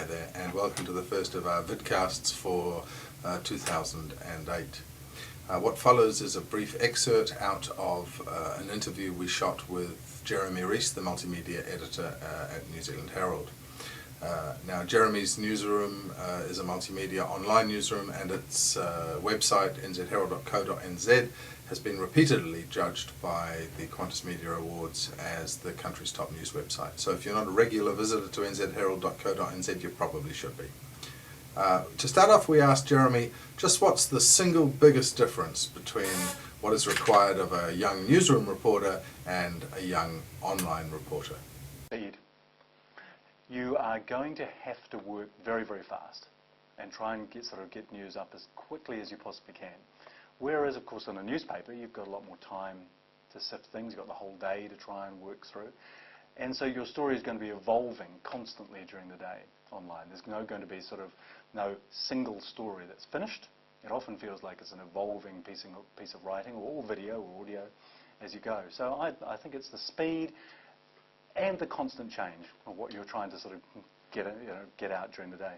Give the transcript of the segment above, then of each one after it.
there, and welcome to the first of our vidcasts for 2008. What follows is a brief excerpt out of an interview we shot with Jeremy Rees, the multimedia editor at New Zealand Herald. Now, Jeremy's newsroom is a multimedia online newsroom, and its website, nzherald.co.nz, has been repeatedly judged by the Qantas Media Awards as the country's top news website. So if you're not a regular visitor to nzherald.co.nz, you probably should be. To start off, we asked Jeremy just what's the single biggest difference between what is required of a young newsroom reporter and a young online reporter. Speed. You are going to have to work very, very fast and try and get news up as quickly as you possibly can. Whereas, of course, in a newspaper, you've got a lot more time to sift things. You've got the whole day to try and work through. And so your story is going to be evolving constantly during the day online. There's going to be no single story that's finished. It often feels like it's an evolving piece of writing or video or audio as you go. So I think it's the speed and the constant change of what you're trying to get out during the day.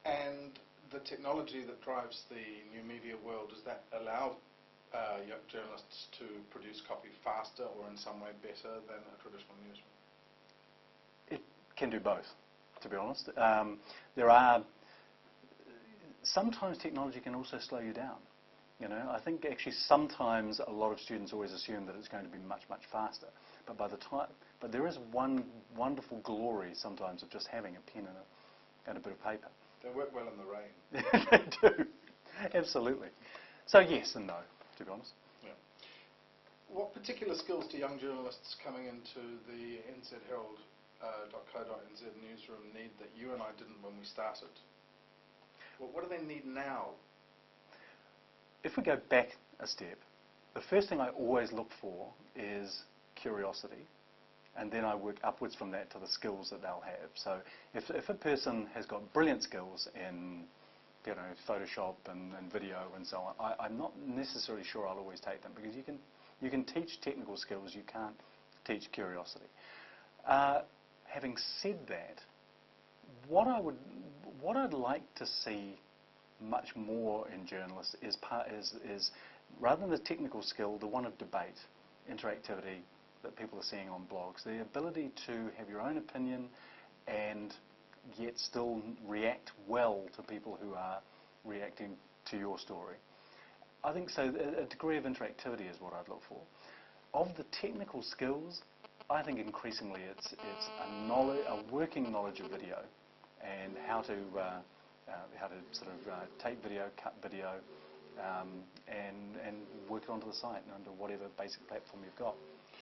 And the technology that drives the new media world, does that allow young journalists to produce copy faster or in some way better than a traditional newsroom? It can do both, to be honest. Sometimes technology can also slow you down. I think actually sometimes a lot of students always assume that it's going to be much, much faster. But there is one wonderful glory sometimes of just having a pen and a bit of paper. They work well in the rain. They do, absolutely. So yes and no, to be honest. Yeah. What particular skills do young journalists coming into the nzherald.co.nz newsroom need that you and I didn't when we started? What do they need now? If we go back a step, the first thing I always look for is curiosity, and then I work upwards from that to the skills that they'll have. So if a person has got brilliant skills in Photoshop and video and so on, I'm not necessarily sure I'll always take them, because you can teach technical skills, you can't teach curiosity. Having said that, what I'd like to see much more in journalists is rather than the technical skill, the one of debate, interactivity that people are seeing on blogs, the ability to have your own opinion and yet still react well to people who are reacting to your story. I think so. A degree of interactivity is what I'd look for. Of the technical skills, I think increasingly it's a working knowledge of video and how to take video, cut video, and work it onto the site and onto whatever basic platform you've got.